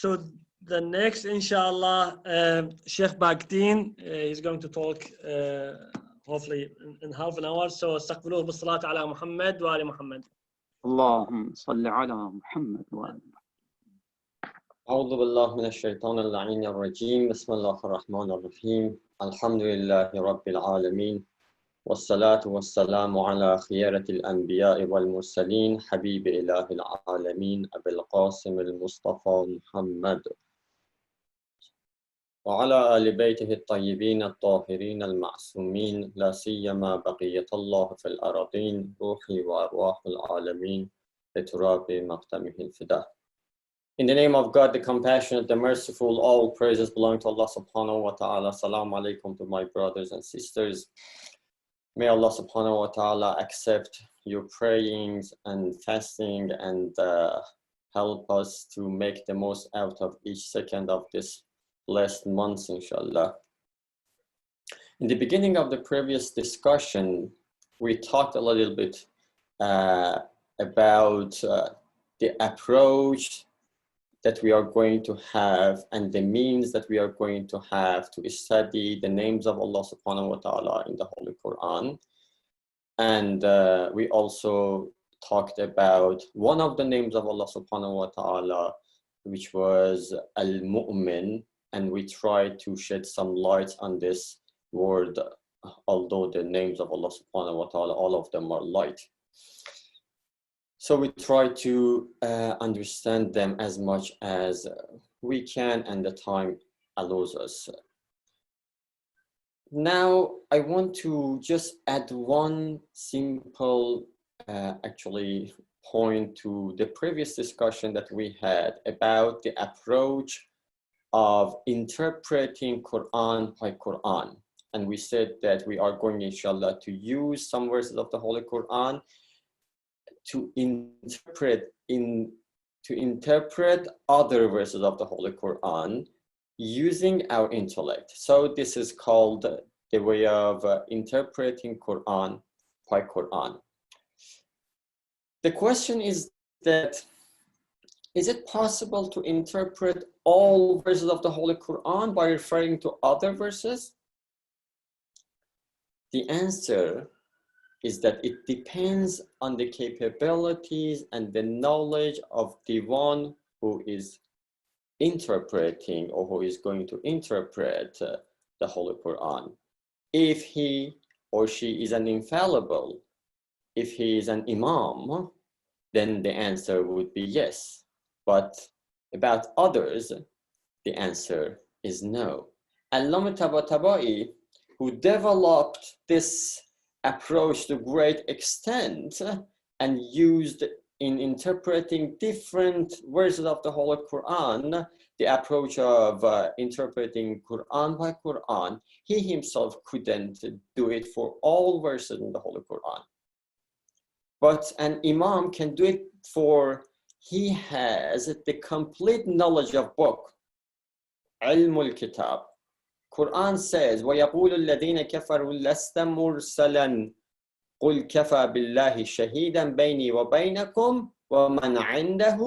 So the next, inshallah, Sheikh Pakdin, he's going to talk hopefully in half an hour. So استقبلوه بالصلاة على محمد وآل محمد. اللهم صل على محمد وآل محمد. أعوذ بالله من الشيطان اللعين الرجيم. بسم الله الرحمن الرحيم. الحمد لله رب العالمين. والصلاة والسلام على خيرة الأنبياء والمرسلين حبيب إله العالمين أبي القاسم المصطفى محمد وعلى آل بيته الطيبين الطاهرين المعصومين لا سيما بقية الله في الأراضين روحي وأرواح العالمين لتراب مقدمه الفداء. In the name of God, the compassionate, the merciful, all praises belong to Allah subhanahu wa ta'ala. Assalamu alaikum to my brothers and sisters. May Allah subhanahu wa ta'ala accept your prayings and fasting and help us to make the most out of each second of this blessed month, inshallah. In the beginning of the previous discussion, we talked a little bit about the approach that we are going to have and the means that we are going to have to study the names of Allah subhanahu wa ta'ala in the Holy Quran. And we also talked about one of the names of Allah subhanahu wa ta'ala, which was Al-Mu'min, and we tried to shed some light on this word, although the names of Allah subhanahu wa ta'ala, all of them are light. So we try to understand them as much as we can and the time allows us. Now, I want to just add one simple actually point to the previous discussion that we had about the approach of interpreting Quran by Quran. And we said that we are going, inshallah, to use some verses of the Holy Quran to interpret other verses of the Holy Quran using our intellect. So this is called the way of interpreting Quran by Quran. The question is that, is it possible to interpret all verses of the Holy Quran by referring to other verses? The answer is that it depends on the capabilities and the knowledge of the one who is interpreting or who is going to interpret the Holy Quran. If he or she is an infallible, if he is an imam, then the answer would be yes. But about others, the answer is no. Allama Tabatabai, who developed this approach to great extent and used in interpreting different verses of the Holy Quran, the approach of interpreting Quran by Quran, he himself couldn't do it for all verses in the Holy Quran. But an imam can do it for, he has the complete knowledge of book, ilmul kitab. Quran says, وَيَقُولُ الَّذِينَ كَفَرُوا لَسْتَ مُرْسَلًا قُلْ كَفَى بِاللَّهِ شَهِيدًا بَيْنِي وَبَيْنَكُمْ وَمَنْ عِنْدَهُ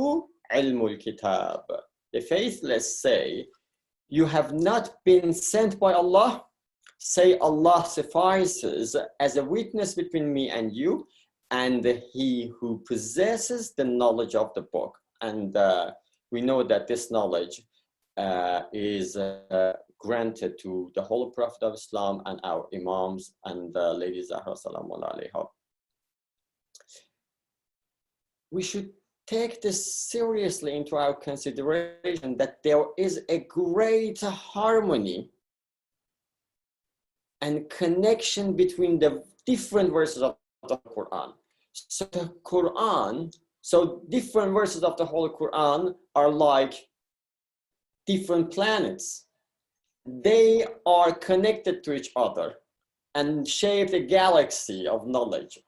عِلْمُ الْكِتَابِ. The faithless say, you have not been sent by Allah. Say, Allah suffices as a witness between me and you, and he who possesses the knowledge of the book. And we know that this knowledge is granted to the Holy Prophet of Islam and our Imams and Lady Zahra Salamu alayha. We should take this seriously into our consideration that there is a great harmony and connection between the different verses of the Quran. So the Quran, so different verses of the Holy Quran are like different planets. They are connected to each other and shape the galaxy of knowledge.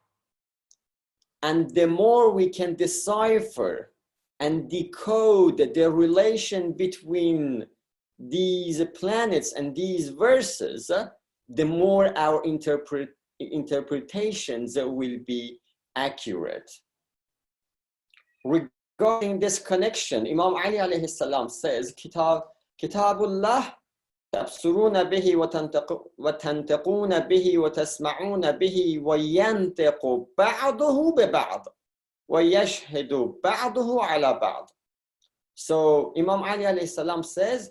And the more we can decipher and decode the relation between these planets and these verses, the more our interpretations will be accurate. regarding this connection, Imam Ali alayhi salam says, Kitabullah تبصرون به وتنطقون به وتسمعون به وينطق بعضه ببعض ويشهد بعضه على بعض. So Imam Ali alayhi salam says,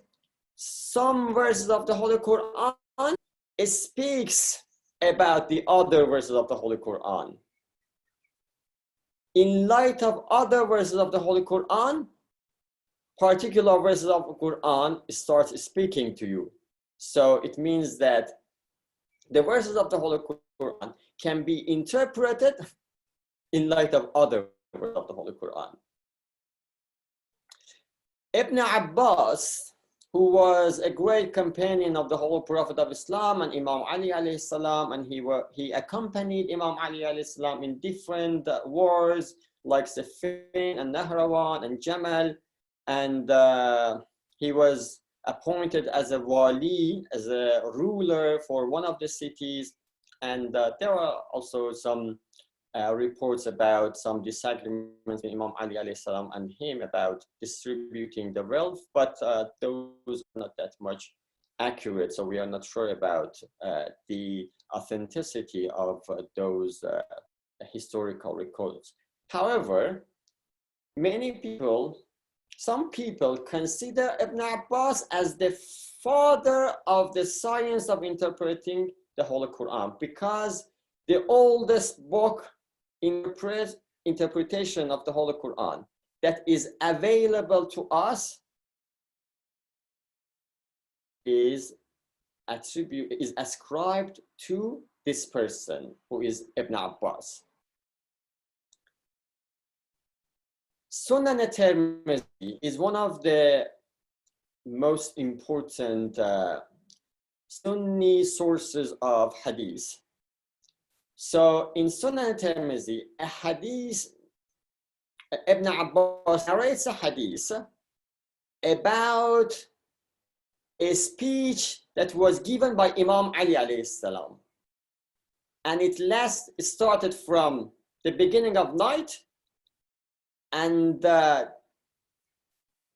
some verses of the Holy Quran speaks about the other verses of the Holy Quran. In light of other verses of the Holy Quran, particular verses of the Quran starts speaking to you. So it means that the verses of the Holy Quran can be interpreted in light of other verses of the Holy Quran. Ibn Abbas, who was a great companion of the Holy Prophet of Islam and Imam Ali alayhi salam, and he accompanied Imam Ali alayhi salam in different wars like Siffin and Nahrawan and Jamal, and he was appointed as a wali, as a ruler for one of the cities, and there are also some reports about some disagreements in Imam Ali alayhi salam and him about distributing the wealth, but those are not that much accurate, so we are not sure about the authenticity of those historical records. However, some people consider Ibn Abbas as the father of the science of interpreting the Holy Quran, because the oldest book interpretation of the Holy Quran that is available to us is ascribed to this person, who is Ibn Abbas. Sunan al-Tirmidhi is one of the most important Sunni sources of hadith. So in Sunan al-Tirmidhi, a hadith, Ibn Abbas narrates a hadith about a speech that was given by Imam Ali alayhi salam. And it started from the beginning of night, and the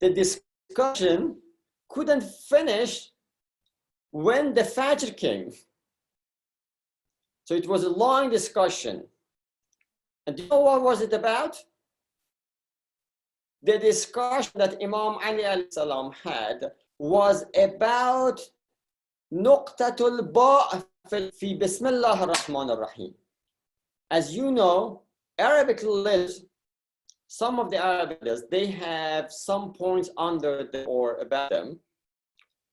discussion couldn't finish when the Fajr came. So it was a long discussion. And do you know what was it about? The discussion that Imam Ali alayhi salam had was about Nuqtatul Ba' fi Bismillah ar-Rahman al-Rahim. As you know, Arabic letters, some of the Arabic letters, they have some points under them or about them.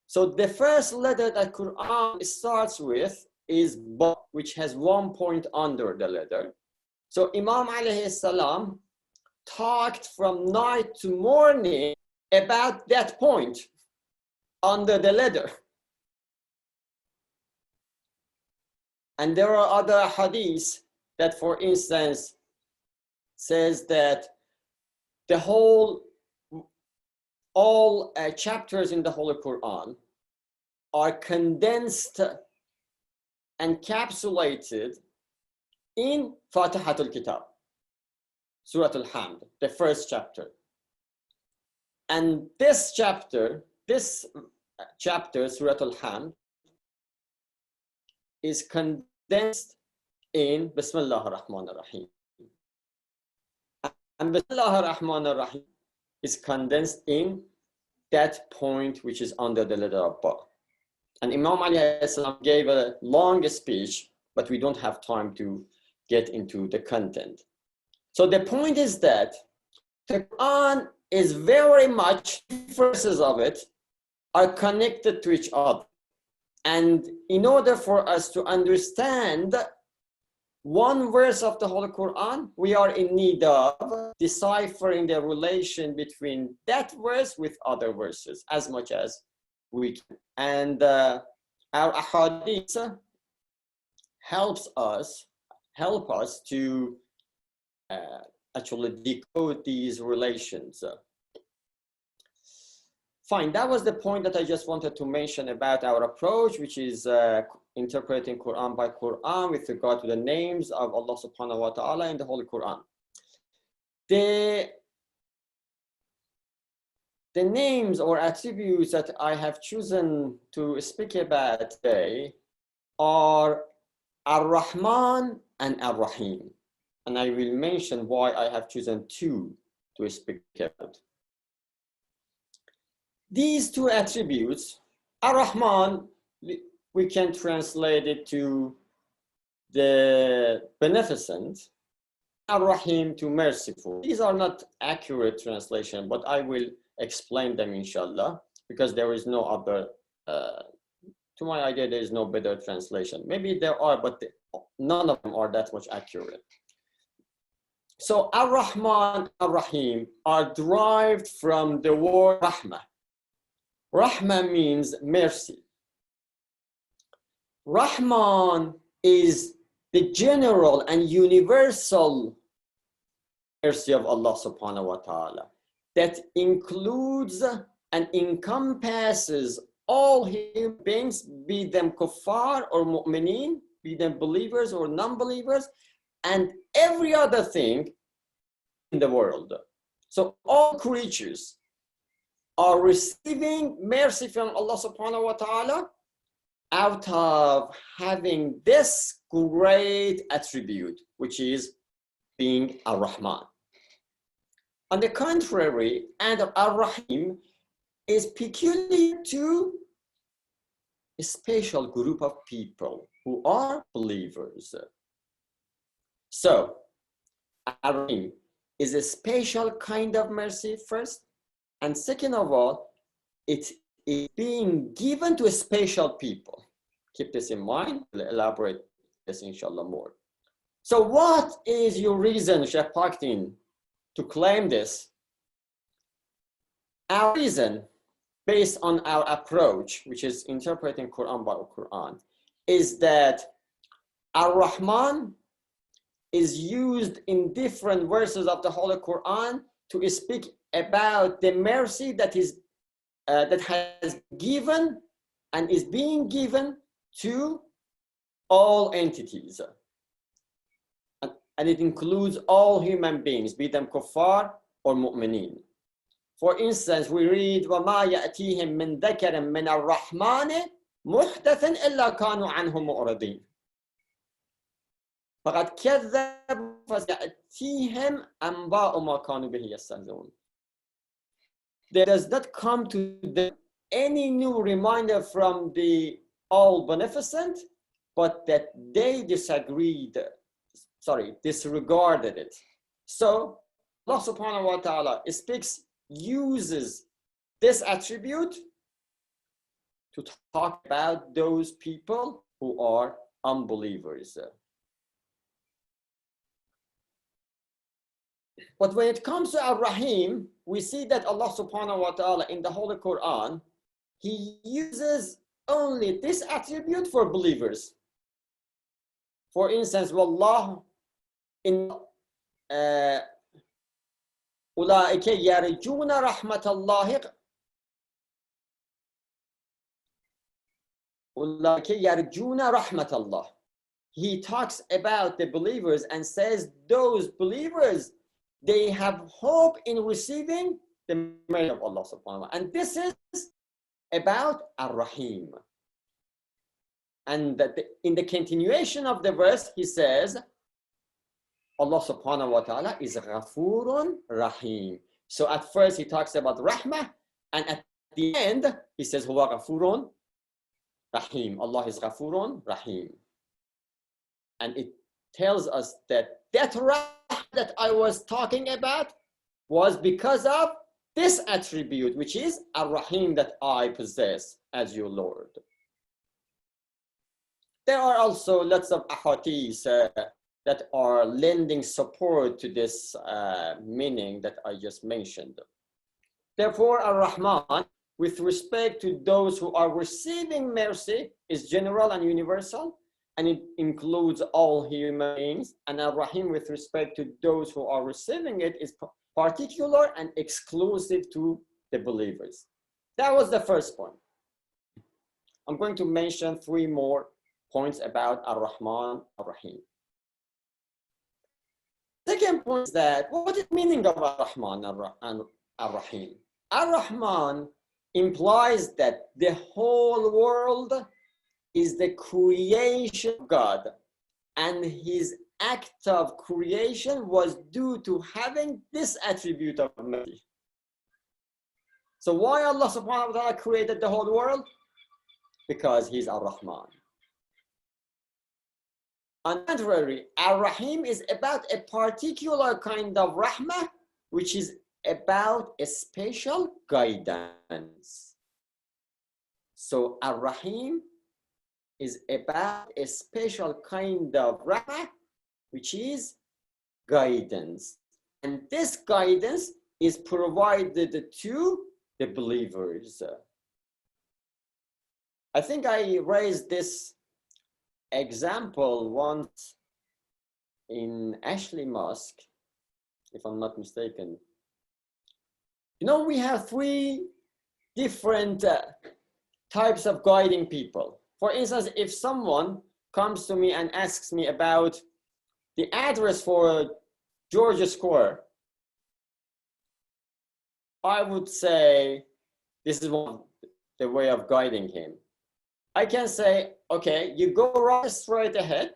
So the first letter that Quran starts with is Ba, which has 1 point under the letter. So Imam alayhi salam talked from night to morning about that point under the letter. And there are other hadiths that, for instance, says that all chapters in the Holy Quran are condensed and encapsulated in Fatihatul Kitab, Surah Al-Hamd, the first chapter. And this chapter, Surah Al-Hamd, is condensed in Bismillah ar-Rahman ar-Rahim. And Bismillah ar-Rahman ar-Rahim is condensed in that point which is under the letter of Ba. And Imam Ali gave a long speech, but we don't have time to get into the content. So the point is that the Quran is very much, verses of it are connected to each other. And in order for us to understand one verse of the Holy Quran, we are in need of deciphering the relation between that verse with other verses as much as we can. And our ahadith help us to actually decode these relations. Fine, that was the point that I just wanted to mention about our approach, which is interpreting Quran by Quran with regard to the names of Allah subhanahu wa ta'ala in the Holy Quran. The the names or attributes that I have chosen to speak about today are Al-Rahman and al-Rahim. And I will mention why I have chosen two to speak about. These two attributes, Al-Rahman, we can translate it to the beneficent, Al-Rahim to merciful. These are not accurate translation, but I will explain them inshallah, because there is no other, to my idea, there is no better translation. Maybe there are, but none of them are that much accurate. So Al-Rahman, Al-Rahim are derived from the word Rahmah. Rahmah means mercy. Rahman is the general and universal mercy of Allah subhanahu wa ta'ala that includes and encompasses all human beings, be them kuffar or mu'mineen, be them believers or non-believers, and every other thing in the world. So all creatures are receiving mercy from Allah subhanahu wa ta'ala out of having this great attribute, which is being Ar-Rahman. On the contrary, and Ar-Rahim is peculiar to a special group of people who are believers. So, Ar-Rahim is a special kind of mercy first, and second of all, it is being given to a special people. Keep this in mind. We'll elaborate this inshallah more. So what is your reason, Sheikh Pakdin, to claim this? Our reason, based on our approach, which is interpreting Quran by Quran, is that Ar-Rahman is used in different verses of the Holy Quran to speak about the mercy that is that has given and is being given to all entities. And it includes all human beings, be them kuffar or mu'mineen. For instance, we read, وَمَا يَأْتِيهِم مِّن ذَكَرٍ مِّنَ الرَّحْمَنِ مُحْدَثٍ إِلَّا كَانُوا عَنْهُ مُعْرِضِينَ فَقَدْ كَذَّبُوا فَسَيَأْتِيهِمْ أَنْبَاءُ مَا كَانُوا بِهِ يَسْتَهْزِئُونَ. There does not come to them any new reminder from the All-Beneficent, but that they disregarded it. So Allah subhanahu wa ta'ala uses this attribute to talk about those people who are unbelievers. But when it comes to Al-Rahim, we see that Allah subhanahu wa ta'ala in the Holy Quran, He uses only this attribute for believers. For instance, Wallah in أولئك يرجون رحمة الله أولئك يرجون رحمة الله. He talks about the believers and says those believers, they have hope in receiving the mercy of Allah subhanahu wa ta'ala. And this is about Ar-Rahim. And that in the continuation of the verse, he says, Allah subhanahu wa ta'ala is Ghafurun Rahim. So at first he talks about Rahmah, and at the end he says, Huwa Ghafurun Rahim. Allah is Ghafurun Rahim. And it tells us that Rahmah that I was talking about was because of this attribute, which is Ar-Rahim that I possess as your Lord. There are also lots of ahadith that are lending support to this meaning that I just mentioned. Therefore, Ar-Rahman, with respect to those who are receiving mercy, is general and universal, and it includes all human beings. And Ar-Rahim, with respect to those who are receiving it, is particular and exclusive to the believers. That was the first point. I'm going to mention three more points about Ar-Rahman, Ar-Rahim. Second point is that what is the meaning of Ar-Rahman and Ar-Rahim? Ar-Rahman implies that the whole world is the creation of God, and his act of creation was due to having this attribute of mercy. So why Allah subhanahu wa ta'ala created the whole world? Because he's Ar-Rahman. On the contrary, Ar-Rahim is about a particular kind of rahmah, which is about a special guidance. So Ar-Rahim is about a special kind of rahmah, which is guidance. And this guidance is provided to the believers. I think I raised this example once in Ashley Mosque, if I'm not mistaken. You know, we have three different types of guiding people. For instance, if someone comes to me and asks me about the address for George Square, I would say this is the way of guiding him. I can say, okay, you go right straight ahead,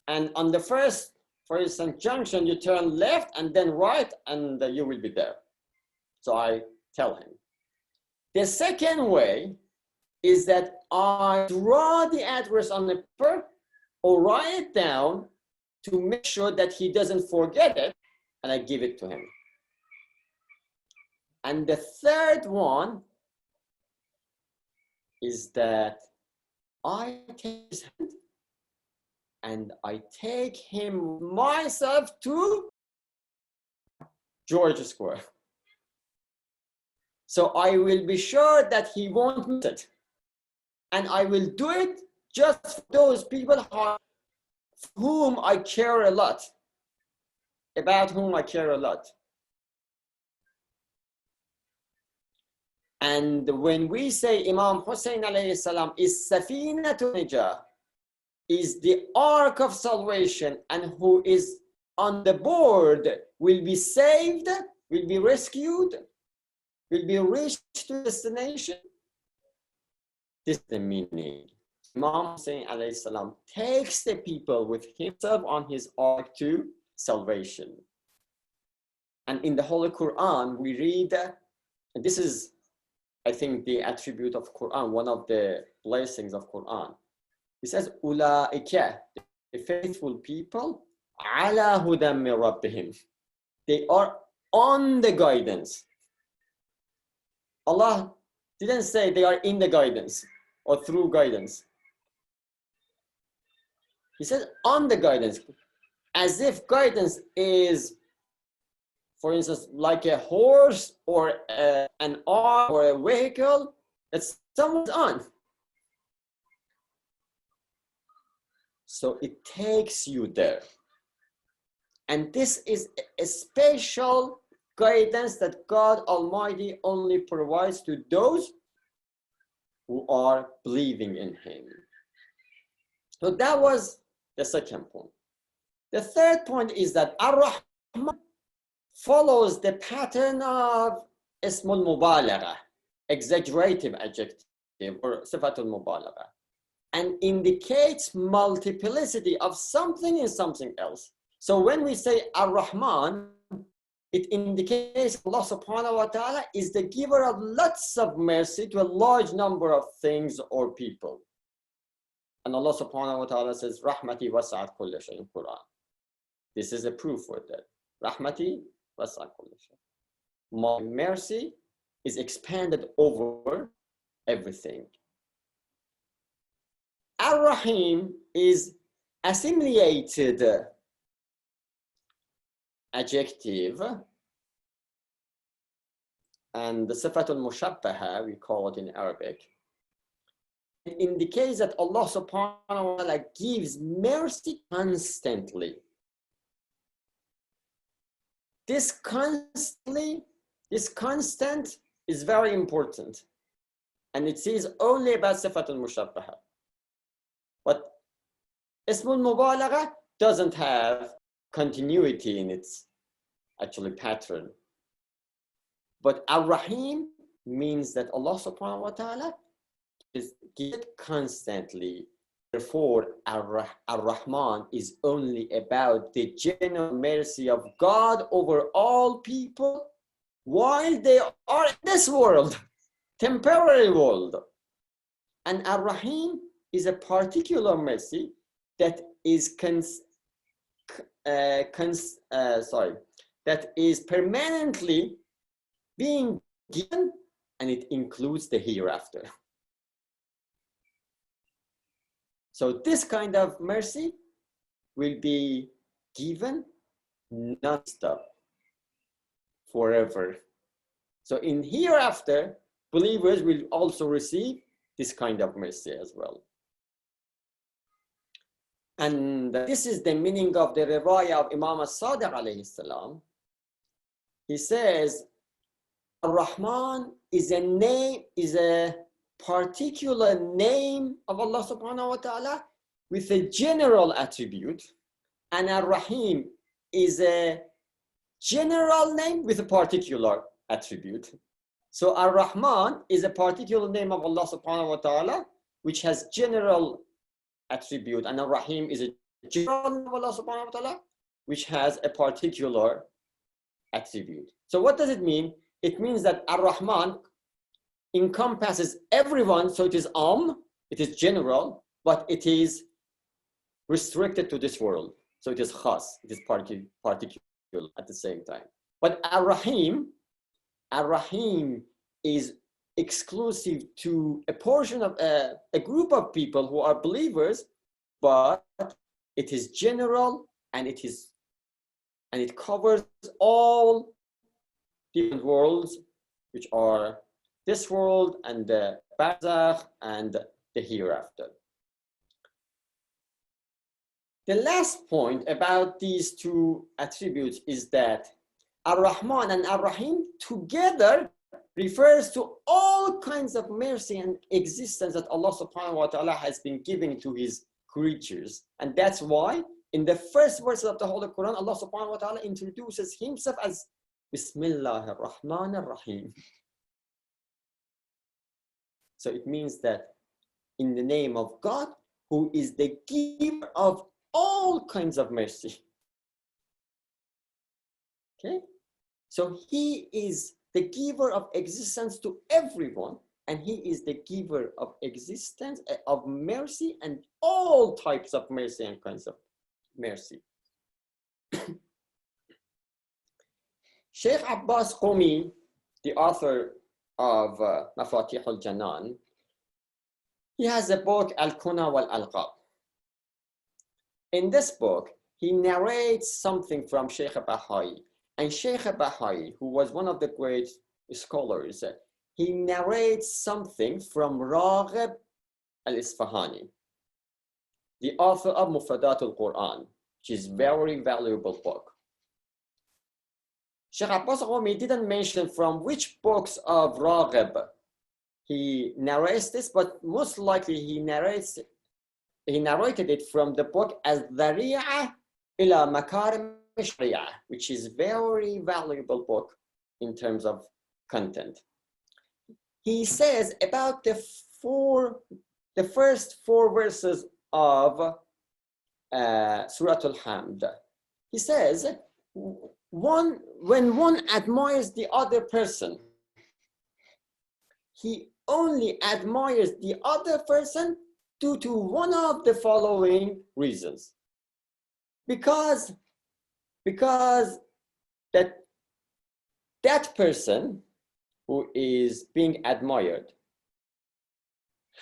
and on the first, for instance, junction, you turn left and then right, and you will be there. So I tell him. The second way is that I draw the address on the paper or write it down to make sure that he doesn't forget it, and I give it to him. And the third one is that I take his hand and I take him myself to George Square. So I will be sure that he won't miss it. And I will do it just for those people whom I care a lot, about whom I care a lot. And when we say Imam Hussein alayhi salam is Safinatun Najah, is the ark of salvation, and who is on the board will be saved, will be rescued, will be reached to destination. This is the meaning. Imam Hussein alayhi salam takes the people with himself on his ark to salvation. And in the Holy Quran, we read, and this is, I think, the attribute of Quran, one of the blessings of Quran. It says, Ulaika, the faithful people, ala hudam min rabbihim. They are on the guidance. Allah didn't say they are in the guidance or through guidance. He said on the guidance, as if guidance is, for instance, like a horse or an arm or a vehicle that someone's on. So it takes you there. And this is a special guidance that God Almighty only provides to those who are believing in Him. So that was the second point. The third point is that Ar-Rahman follows the pattern of Ismul Mubalagha, exaggerative adjective, or Sifatul Mubalagha, and indicates multiplicity of something in something else. So when we say Ar-Rahman, it indicates Allah subhanahu wa ta'ala is the giver of lots of mercy to a large number of things or people. And Allah subhanahu wa ta'ala says, Rahmati wasa'at kulla shay in Qur'an. This is a proof for that. Rahmati wasa'at kulla shay. My mercy is expanded over everything. Ar-Rahim is assimilated adjective, and the Sifatul Mushabbaha, we call it in Arabic. It indicates that Allah subhanahu wa ta'ala gives mercy constantly. This constant is very important. And it says only about Sifatul Mushabbaha. But Ismul Mubalagha doesn't have continuity in its actually pattern. But Al-Rahim means that Allah subhanahu wa ta'ala is given constantly. Therefore, Al-Rahman is only about the general mercy of God over all people while they are in this world, temporary world. And Al-Rahim is a particular mercy that is that is permanently being given, and it includes the hereafter. So this kind of mercy will be given non-stop, forever. So in hereafter, believers will also receive this kind of mercy as well. And this is the meaning of the riwayah of Imam al-Sadiq alayhi salam. He says, Al-Rahman is a name, is a particular name of Allah subhanahu wa ta'ala with a general attribute, and Al-Rahim is a general name with a particular attribute. So Al-Rahman is a particular name of Allah subhanahu wa ta'ala which has general attribute, and Al-Rahim is a general name of Allah subhanahu wa ta'ala which has a particular attribute. So what does it mean? It means that Al-Rahman encompasses everyone, so it is it is general, but it is restricted to this world. So it is khas, it is particular at the same time. But Al-Rahim is exclusive to a portion of a group of people who are believers, but it is general, and it covers all different worlds, which are this world and the barzakh and the hereafter. The last point about these two attributes is that Al-Rahman and Al-Rahim together refers to all kinds of mercy and existence that Allah subhanahu wa ta'ala has been giving to his creatures. And that's why in the first verse of the Holy Quran, Allah subhanahu wa ta'ala introduces himself as Bismillah ar-Rahman ar-Rahim. So it means that in the name of God, who is the giver of all kinds of mercy. Okay? So he is the giver of existence to everyone, and he is the giver of existence, of mercy, and all types of mercy and kinds of mercy. Sheikh Abbas Qumi, the author of Mafatih al-Janan, he has a book, Al-Kuna wal-Alqab. In this book, he narrates something from Sheikh Bahai. And Sheikh Bahai, who was one of the great scholars, he narrates something from Raghib al-Isfahani, the author of Mufradat al-Qur'an, which is a very valuable book. Sheikh Abbas Qumi didn't mention from which books of Raghib he narrates this, but most likely he narrated it from the book Al-Dhari'ah ila Makarim al-Shari'ah, which is a very valuable book in terms of content. He says about the first four verses of Surah Al-Hamd. He says, when one admires the other person, he only admires the other person due to one of the following reasons. Because that person who is being admired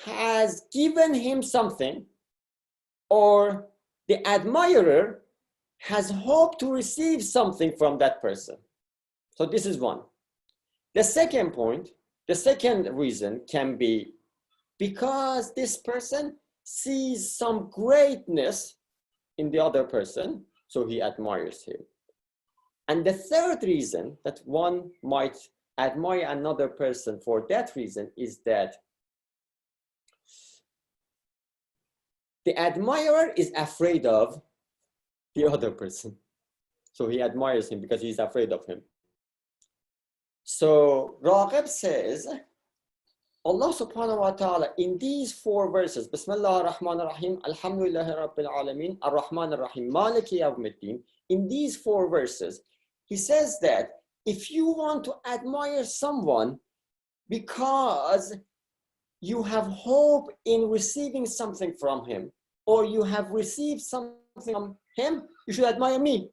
has given him something, or the admirer has hoped to receive something from that person. So this is one. The second point, the second reason can be because this person sees some greatness in the other person, so he admires him. And the third reason that one might admire another person for that reason is that the admirer is afraid of the other person. So he admires him because he's afraid of him. So Raghib says, Allah subhanahu wa ta'ala in these 4 verses, Bismillah ar-Rahman ar-Rahim, Alhamdulillahi Rabbil Alameen, Ar-Rahman ar-Rahim, Maliki Yawmiddin, in these 4 verses, he says that if you want to admire someone because you have hope in receiving something from him, or you have received something from him, you should admire me.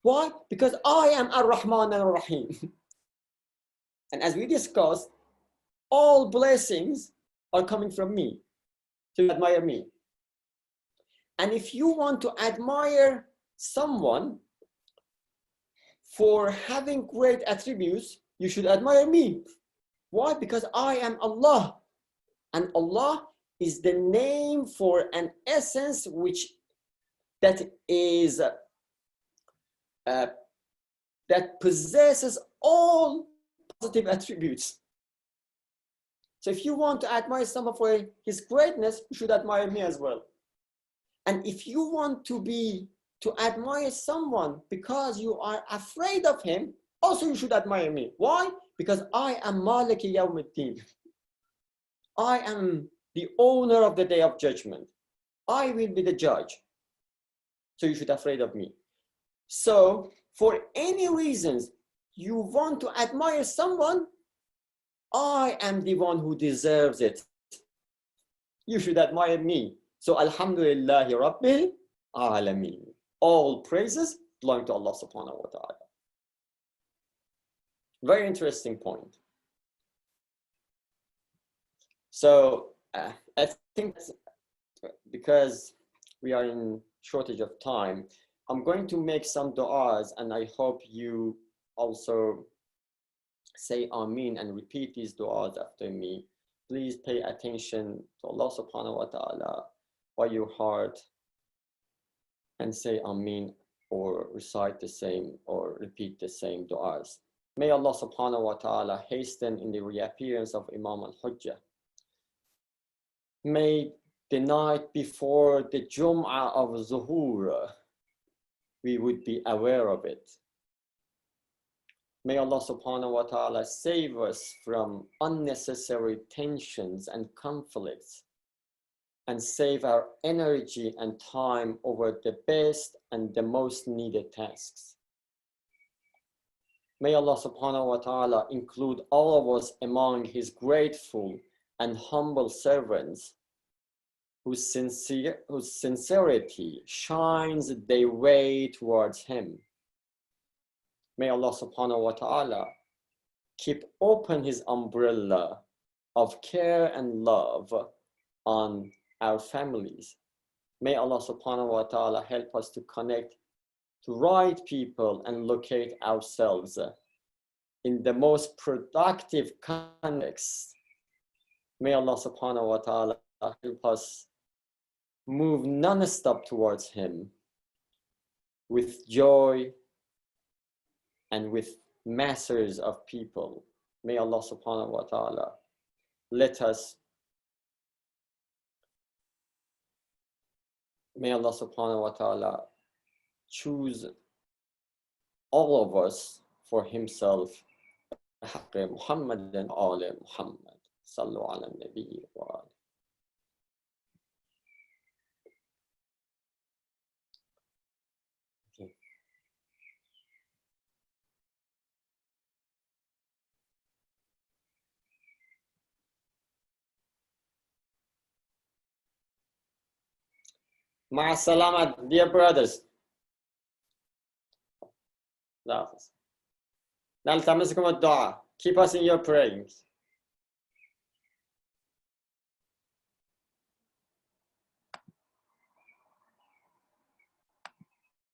Why? Because I am Ar-Rahman ar-Rahim. And as we discussed, all blessings are coming from me, to admire me. And if you want to admire someone for having great attributes, you should admire me. Why? Because I am Allah. And Allah is the name for an essence that possesses all positive attributes. So if you want to admire someone for his greatness, you should admire me as well. And if you want to admire someone because you are afraid of him, also you should admire me. Why? Because I am Maliki Yawmiddin. I am the owner of the day of judgment. I will be the judge. So you should be afraid of me. So for any reasons you want to admire someone, I am the one who deserves it. You should admire me. So Alhamdulillahi Rabbil Alameen. All praises belong to Allah subhanahu wa ta'ala. Very interesting point. So I think because we are in shortage of time, I'm going to make some du'as, and I hope you also say Ameen and repeat these du'as after me. Please pay attention to Allah subhanahu wa ta'ala by your heart and say Ameen or recite the same or repeat the same du'as. May Allah subhanahu wa ta'ala hasten in the reappearance of Imam al-Hujjah. May the night before the Jum'ah of Zuhur, we would be aware of it. May Allah subhanahu wa ta'ala save us from unnecessary tensions and conflicts and save our energy and time over the best and the most needed tasks. May Allah subhanahu wa ta'ala include all of us among his grateful and humble servants whose sincerity shines their way towards him. May Allah subhanahu wa ta'ala keep open his umbrella of care and love on our families. May Allah subhanahu wa ta'ala help us to connect to right people and locate ourselves in the most productive context. May Allah subhanahu wa ta'ala help us move non-stop towards him with joy and with masses of people. May Allah subhanahu wa ta'ala may Allah subhanahu wa ta'ala choose all of us for himself. Muhammad and Ali Muhammad. Sallu ala nabi wa ali. Ma'a salama, dear brothers. نلتمسكم الدعاء. Keep us in your prayers.